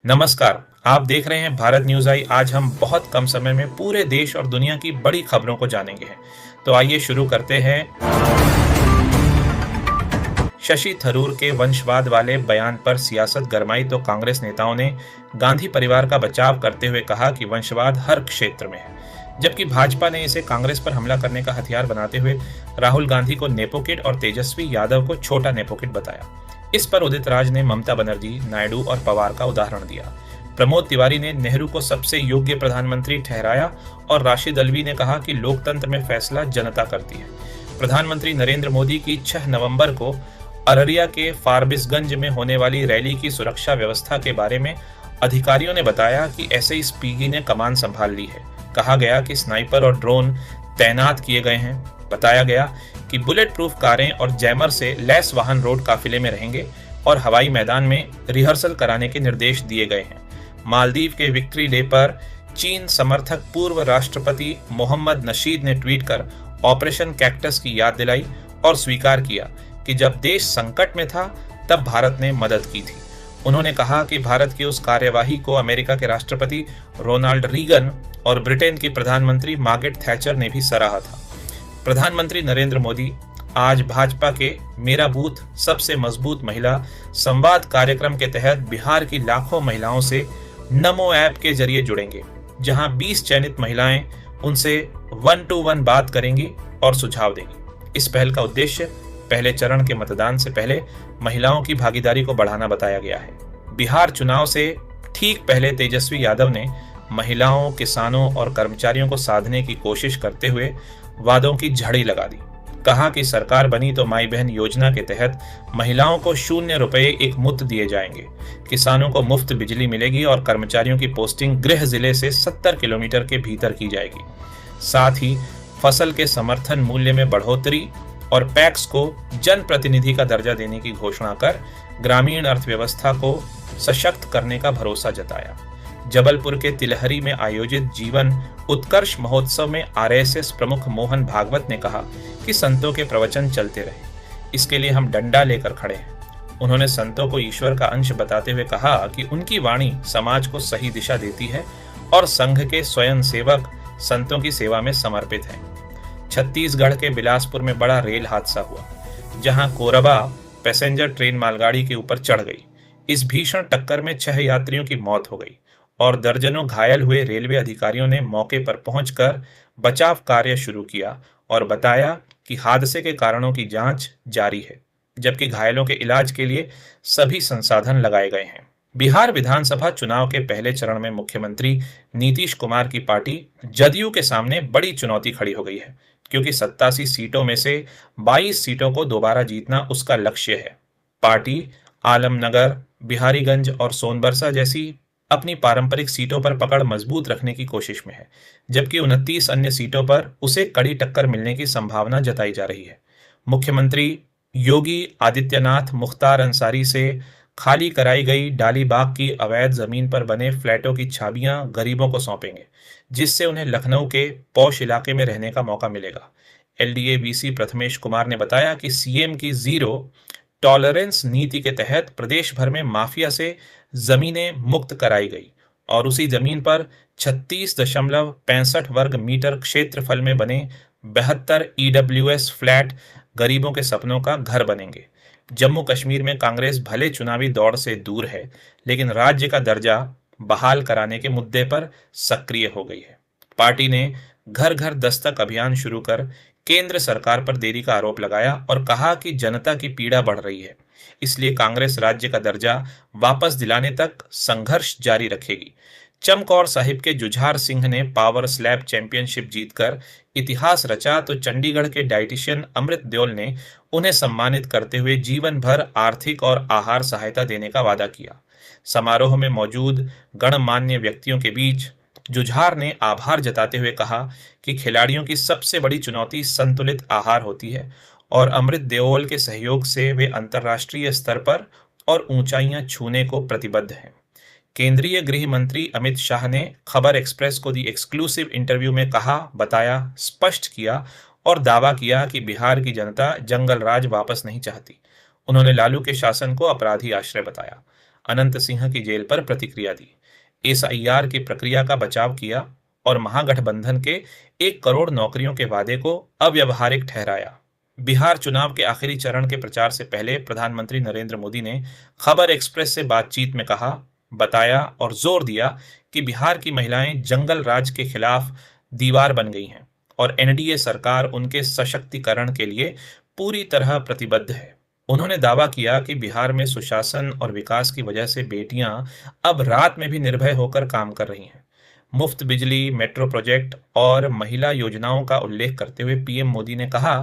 नमस्कार। आप देख रहे हैं भारत न्यूज़ आई। आज हम बहुत कम समय में पूरे देश और दुनिया की बड़ी खबरों को जानेंगे। तो आइए शुरू करते हैं। शशि थरूर के वंशवाद वाले बयान पर सियासत गरमाई तो कांग्रेस नेताओं ने गांधी परिवार का बचाव करते हुए कहा कि वंशवाद हर क्षेत्र में है, जबकि भाजपा ने इसे कांग्रेस पर हमला करने का हथियार बनाते हुए राहुल गांधी को नेपोकिड और तेजस्वी यादव को छोटा नेपोकिड बताया। इस पर उदित राज ने ममता बनर्जी, नायडू और पवार का उदाहरण दिया। प्रमोद तिवारी ने नेहरू को सबसे योग्य प्रधानमंत्री ठहराया और राशिद अल्वी ने कहा कि लोकतंत्र में फैसला जनता करती है। प्रधानमंत्री नरेंद्र मोदी की 6 नवंबर को अररिया के फारबिसगंज में होने वाली रैली की सुरक्षा व्यवस्था के बारे में अधिकारियों ने बताया कि एसआई ने कमान संभाल ली है। कहा गया कि स्नाइपर और ड्रोन तैनात किए गए हैं। बताया गया कि बुलेट प्रूफ कारें और जैमर से लैस वाहन रोड काफिले में रहेंगे और हवाई मैदान में रिहर्सल कराने के निर्देश दिए गए हैं। मालदीव के विक्ट्री डे पर चीन समर्थक पूर्व राष्ट्रपति मोहम्मद नशीद ने ट्वीट कर ऑपरेशन कैक्टस की याद दिलाई और स्वीकार किया कि जब देश संकट में था तब भारत ने मदद की थी। उन्होंने कहा कि भारत की उस कार्यवाही को अमेरिका के राष्ट्रपति रोनाल्ड रीगन और ब्रिटेन की प्रधानमंत्री मार्गरेट थैचर ने भी सराहा था। प्रधानमंत्री नरेंद्र मोदी आज भाजपा के मेरा बूथ सबसे मजबूत महिला संवाद कार्यक्रम के तहत बिहार की लाखों महिलाओं से नमो ऐप के जरिए जुड़ेंगे, जहां 20 चयनित महिलाएं उनसे 1-to-1 बात करेंगी और सुझाव देंगी। इस पहल का उद्देश्य पहले चरण के मतदान से पहले महिलाओं की भागीदारी को बढ़ाना बताया गया है। बिहार चुनाव से ठीक पहले तेजस्वी यादव ने महिलाओं, किसानों और कर्मचारियों को साधने की कोशिश करते हुए वादों की झड़ी लगा दी। कहा कि सरकार बनी तो माई बहन योजना के तहत महिलाओं को ₹0 एक मुफ्त दिए जाएंगे, किसानों को मुफ्त बिजली मिलेगी और कर्मचारियों की पोस्टिंग गृह जिले से 70 किलोमीटर के भीतर की जाएगी। साथ ही फसल के समर्थन मूल्य में बढ़ोतरी और पैक्स को जनप्रतिनिधि का दर्जा देने की घोषणा कर ग्रामीण अर्थव्यवस्था को सशक्त करने का भरोसा जताया। जबलपुर के तिलहरी में आयोजित जीवन उत्कर्ष महोत्सव में आरएसएस प्रमुख मोहन भागवत ने कहा कि संतों के प्रवचन चलते रहे, इसके लिए हम डंडा लेकर खड़े हैं। उन्होंने संतों को ईश्वर का अंश बताते हुए कहा कि उनकी वाणी समाज को सही दिशा देती है और संघ के स्वयं सेवक संतों की सेवा में समर्पित हैं। छत्तीसगढ़ के बिलासपुर में बड़ा रेल हादसा हुआ, जहां कोरबा पैसेंजर ट्रेन मालगाड़ी के ऊपर चढ़ गई। इस भीषण टक्कर में 6 यात्रियों की मौत हो गई और दर्जनों घायल हुए। रेलवे अधिकारियों ने मौके पर पहुंचकर बचाव कार्य शुरू किया और बताया कि हादसे के कारणों की जांच जारी है, जबकि घायलों के इलाज के लिए सभी संसाधन लगाए गए हैं। बिहार विधानसभा चुनाव के पहले चरण में मुख्यमंत्री नीतीश कुमार की पार्टी जदयू के सामने बड़ी चुनौती खड़ी हो गई है, क्योंकि 87 सीटों में से 22 सीटों को दोबारा जीतना उसका लक्ष्य है। पार्टी आलमनगर, बिहारीगंज और सोनबरसा जैसी अपनी पारंपरिक सीटों पर पकड़ मजबूत रखने की कोशिश में है, जबकि 29 अन्य सीटों पर उसे कड़ी टक्कर मिलने की संभावना जताई जा रही है। मुख्यमंत्री योगी आदित्यनाथ मुख्तार अंसारी से खाली कराई गई डालीबाग की अवैध जमीन पर बने फ्लैटों की चाबियां गरीबों को सौंपेंगे, जिससे उन्हें लखनऊ के पौष इलाके में रहने का मौका मिलेगा। एलडीए वीसी प्रथमेश कुमार ने बताया कि सीएम की जीरो टॉलरेंस नीति के तहत प्रदेश भर में माफिया से जमीनें मुक्त कराई गई और उसी जमीन पर 36.65 वर्ग मीटर क्षेत्रफल में बने 72 ईडब्ल्यूएस फ्लैट गरीबों के सपनों का घर बनेंगे। जम्मू कश्मीर में कांग्रेस भले चुनावी दौड़ से दूर है, लेकिन राज्य का दर्जा बहाल कराने के मुद्दे पर सक्रिय हो गई है। पार्टी ने घर घर दस्तक अभियान शुरू कर केंद्र सरकार पर देरी का आरोप लगाया और कहा कि जनता की पीड़ा बढ़ रही है, इसलिए कांग्रेस राज्य का दर्जा वापस दिलाने तक संघर्ष जारी रखेगी। चमकौर साहिब के जुझार सिंह ने पावर स्लैब चैंपियनशिप जीतकर इतिहास रचा तो चंडीगढ़ के डाइटिशियन अमृत देओल ने उन्हें सम्मानित करते हुए जीवन भर आर्थिक और आहार सहायता देने का वादा किया। समारोह में मौजूद गणमान्य व्यक्तियों के बीच जुझार ने आभार जताते हुए कहा कि खिलाड़ियों की सबसे बड़ी चुनौती संतुलित आहार होती है और अमृत देओल के सहयोग से वे अंतर्राष्ट्रीय स्तर पर और ऊंचाइयां छूने को प्रतिबद्ध हैं। केंद्रीय गृह मंत्री अमित शाह ने खबर एक्सप्रेस को दी एक्सक्लूसिव इंटरव्यू में कहा, बताया, स्पष्ट किया और दावा किया कि बिहार की जनता जंगल राज वापस नहीं चाहती। उन्होंने लालू के शासन को अपराधी आश्रय बताया। अनंत सिंह की जेल पर प्रतिक्रिया दी, एसआईआर की प्रक्रिया का बचाव किया और महागठबंधन के 1 करोड़ नौकरियों के वादे को अव्यवहारिक ठहराया। बिहार चुनाव के आखिरी चरण के प्रचार से पहले प्रधानमंत्री नरेंद्र मोदी ने खबर एक्सप्रेस से बातचीत में कहा, बताया और जोर दिया कि बिहार की महिलाएं जंगल राज के खिलाफ दीवार बन गई हैं और एनडीए सरकार उनके सशक्तिकरण के लिए पूरी तरह प्रतिबद्ध है। उन्होंने दावा किया कि बिहार में सुशासन और विकास की वजह से बेटियां अब रात में भी निर्भय होकर काम कर रही हैं। मुफ्त बिजली, मेट्रो प्रोजेक्ट और महिला योजनाओं का उल्लेख करते हुए पीएम मोदी ने कहा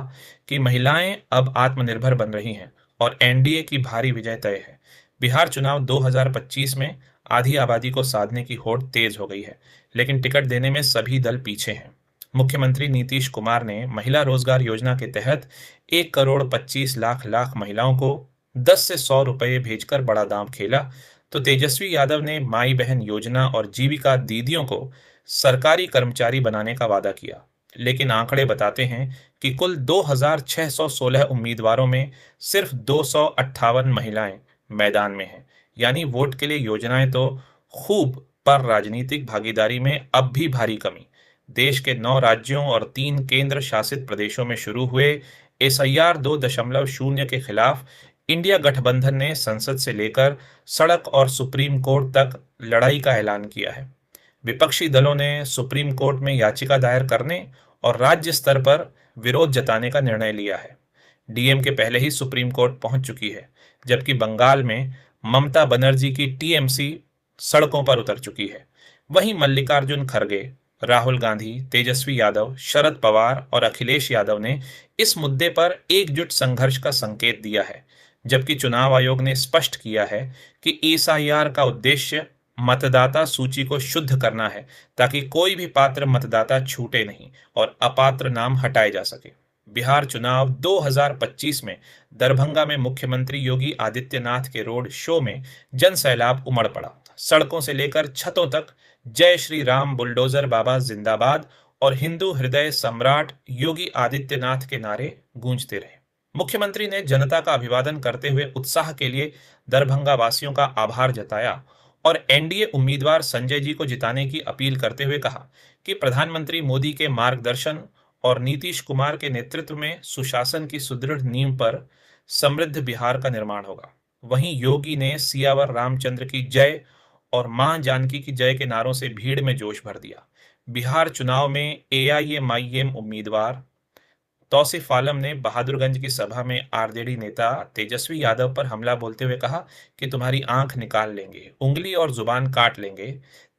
कि महिलाएं अब आत्मनिर्भर बन रही हैं और एनडीए की भारी विजय तय है। बिहार चुनाव 2025 में आधी आबादी को साधने की होड़ तेज हो गई है, लेकिन टिकट देने में सभी दल पीछे हैं। मुख्यमंत्री नीतीश कुमार ने महिला रोजगार योजना के तहत 1 करोड़ 25 लाख महिलाओं को 10 से 100 रुपये भेजकर बड़ा दांव खेला, तो तेजस्वी यादव ने माई बहन योजना और जीविका दीदियों को सरकारी कर्मचारी बनाने का वादा किया। लेकिन आंकड़े बताते हैं कि कुल 2616 उम्मीदवारों में सिर्फ 258 महिलाएं मैदान में हैं। यानी वोट के लिए योजनाएं तो खूब, पर राजनीतिक भागीदारी में अब भी भारी कमी। देश के 9 राज्यों और 3 केंद्र शासित प्रदेशों में शुरू हुए एसआईआर 2.0 के खिलाफ इंडिया गठबंधन ने संसद से लेकर सड़क और सुप्रीम कोर्ट तक लड़ाई का ऐलान किया है। विपक्षी दलों ने सुप्रीम कोर्ट में याचिका दायर करने और राज्य स्तर पर विरोध जताने का निर्णय लिया है। डीएमके पहले ही सुप्रीम कोर्ट पहुंच चुकी है, जबकि बंगाल में ममता बनर्जी की टीएमसी सड़कों पर उतर चुकी है। वहीं मल्लिकार्जुन खड़गे, राहुल गांधी, तेजस्वी यादव, शरद पवार और अखिलेश यादव ने इस मुद्दे पर एकजुट संघर्ष का संकेत दिया है, जबकि चुनाव आयोग ने स्पष्ट किया है कि एसआईआर का उद्देश्य मतदाता सूची को शुद्ध करना है, ताकि कोई भी पात्र मतदाता छूटे नहीं और अपात्र नाम हटाए जा सके। बिहार चुनाव 2025 में दरभंगा में मुख्यमंत्री योगी आदित्यनाथ के रोड शो में जन सैलाब उमड़ पड़ा। सड़कों से लेकर छतों तक जय श्री राम, बुलडोजर बाबा जिंदाबाद और हिंदू हृदय सम्राट योगी आदित्यनाथ के नारे गूंजते रहे। मुख्यमंत्री ने जनता का अभिवादन करते हुए उत्साह के लिए दरभंगा वासियों का आभार जताया और एनडीए उम्मीदवार संजय जी को जिताने की अपील करते हुए कहा कि प्रधानमंत्री मोदी के मार्गदर्शन और नीतीश कुमार के नेतृत्व में सुशासन की सुदृढ़ नींव पर समृद्ध बिहार का निर्माण होगा। वहीं योगी ने सियावर रामचंद्र की जय और मां जानकी की जय के नारों से भीड़ में जोश भर दिया। बिहार चुनाव में एआईएमआईएम उम्मीदवार तौसीफ आलम ने बहादुरगंज की सभा में आरजेडी नेता तेजस्वी यादव पर हमला बोलते हुए कहा कि तुम्हारी आंख निकाल लेंगे, उंगली और जुबान काट लेंगे।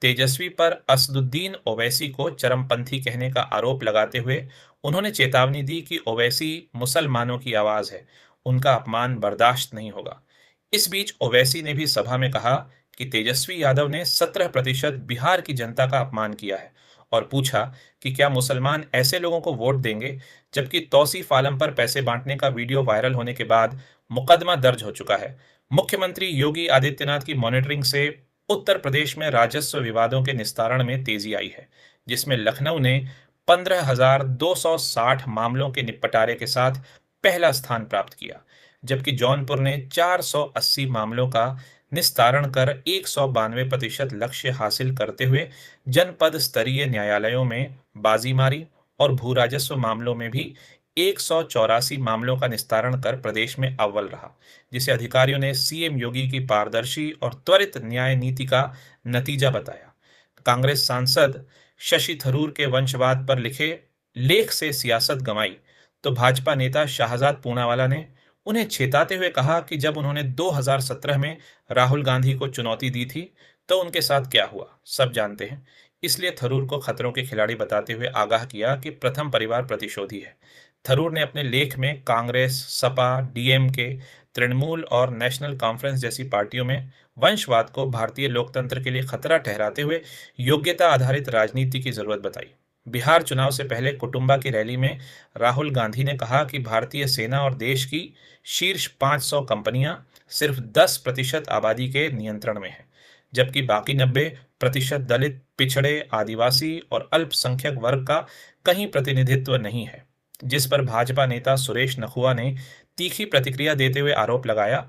तेजस्वी पर असदुद्दीन ओवैसी को चरमपंथी कहने का आरोप लगाते हुए उन्होंने चेतावनी दी कि ओवैसी मुसलमानों की आवाज है, उनका अपमान बर्दाश्त नहीं होगा। इस बीच ओवैसी ने भी सभा में कहा कि तेजस्वी यादव ने 17% बिहार की जनता का अपमान किया है और पूछा कि क्या मुसलमान ऐसे लोगों को वोट देंगे, जबकि तौसीफ आलम पर पैसे बांटने का वीडियो वायरल होने के बाद मुकदमा दर्ज हो चुका है। मुख्यमंत्री योगी आदित्यनाथ की मॉनिटरिंग से उत्तर प्रदेश में राजस्व विवादों के निस्तारण में तेजी आई है, जिसमें लखनऊ ने 15,260 मामलों के निपटारे के साथ पहला स्थान प्राप्त किया, जबकि जौनपुर ने 480 मामलों का निस्तारण कर 192% लक्ष्य हासिल करते हुए जनपद स्तरीय न्यायालयों में बाजी मारी और भू राजस्व मामलों में भी 184 मामलों का निस्तारण कर प्रदेश में अव्वल रहा, जिसे अधिकारियों ने सीएम योगी की पारदर्शी और त्वरित न्याय नीति का नतीजा बताया। कांग्रेस सांसद शशि थरूर के वंशवाद पर लिखे लेख से सियासत गंवाई, तो भाजपा नेता शाहजाद पूनावाला ने उन्हें चेताते हुए कहा कि जब उन्होंने 2017 में राहुल गांधी को चुनौती दी थी तो उनके साथ क्या हुआ सब जानते हैं। इसलिए थरूर को खतरों के खिलाड़ी बताते हुए आगाह किया कि प्रथम परिवार प्रतिशोधी है। थरूर ने अपने लेख में कांग्रेस, सपा, डीएमके, तृणमूल और नेशनल कॉन्फ्रेंस जैसी पार्टियों में वंशवाद को भारतीय लोकतंत्र के लिए खतरा ठहराते हुए योग्यता आधारित राजनीति की जरूरत बताई। बिहार चुनाव से पहले कुटुंबा की रैली में राहुल गांधी ने कहा कि भारतीय सेना और देश की शीर्ष 500 कंपनियां सिर्फ 10% आबादी के नियंत्रण में है, जबकि बाकी 90% दलित, पिछड़े, आदिवासी और अल्पसंख्यक वर्ग का कहीं प्रतिनिधित्व नहीं है, जिस पर भाजपा नेता सुरेश नखुआ ने तीखी प्रतिक्रिया देते हुए आरोप लगाया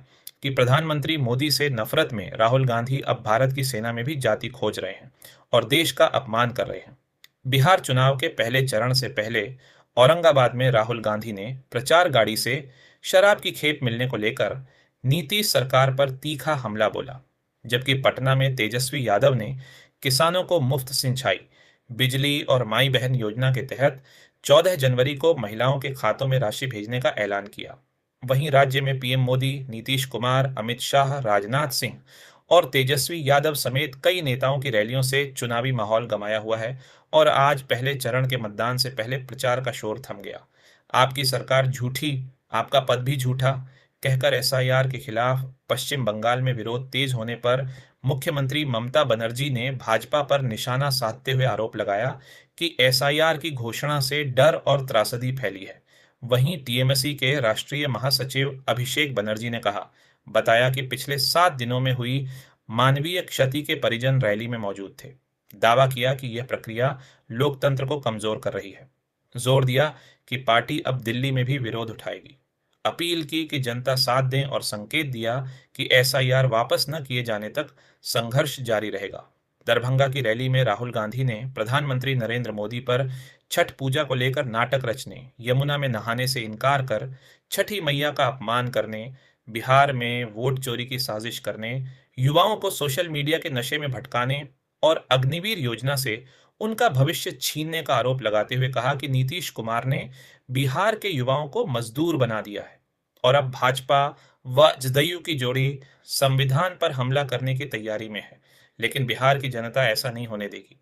कि प्रधानमंत्री मोदी से नफरत में राहुल गांधी अब भारत की सेना में भी जाति खोज रहे हैं और देश का अपमान कर रहे हैं। बिहार चुनाव के पहले चरण से पहले औरंगाबाद में राहुल गांधी ने प्रचार गाड़ी से शराब की खेप मिलने को लेकर नीतीश सरकार पर तीखा हमला बोला, जबकि पटना में तेजस्वी यादव ने किसानों को मुफ्त सिंचाई, बिजली और माई बहन योजना के तहत 14 जनवरी को महिलाओं के खातों में राशि भेजने का ऐलान किया। वहीं राज्य में पीएम मोदी, नीतीश कुमार, अमित शाह, राजनाथ सिंह और तेजस्वी यादव समेत कई नेताओं की रैलियों से चुनावी माहौल गमाया हुआ है और आज पहले चरण के मतदान से पहले प्रचार का शोर थम गया। आपकी सरकार झूठी, आपका पद भी झूठा कहकर एसआईआर के खिलाफ पश्चिम बंगाल में विरोध तेज होने पर मुख्यमंत्री ममता बनर्जी ने भाजपा पर निशाना साधते हुए आरोप लगाया कि एसआईआर की घोषणा से डर और त्रासदी फैली है। वहीं टीएमसी के राष्ट्रीय महासचिव अभिषेक बनर्जी ने बताया कि पिछले 7 दिनों में हुई मानवीय क्षति के परिजन रैली में मौजूद थे। दावा किया कि यह प्रक्रिया लोकतंत्र को कमजोर कर रही है। जोर दिया कि पार्टी अब दिल्ली में भी विरोध उठाएगी। अपील की कि जनता साथ दें और संकेत दिया कि एसआईआर वापस न किए जाने तक संघर्ष जारी रहेगा। दरभंगा की रैली में राहुल गांधी ने प्रधानमंत्री नरेंद्र मोदी पर छठ पूजा को लेकर नाटक रचने, यमुना में नहाने से इनकार कर छठी मैया का अपमान करने, बिहार में वोट चोरी की साजिश करने, युवाओं को सोशल मीडिया के नशे में भटकाने और अग्निवीर योजना से उनका भविष्य छीनने का आरोप लगाते हुए कहा कि नीतीश कुमार ने बिहार के युवाओं को मजदूर बना दिया है और अब भाजपा व जदयू की जोड़ी संविधान पर हमला करने की तैयारी में है, लेकिन बिहार की जनता ऐसा नहीं होने देगी।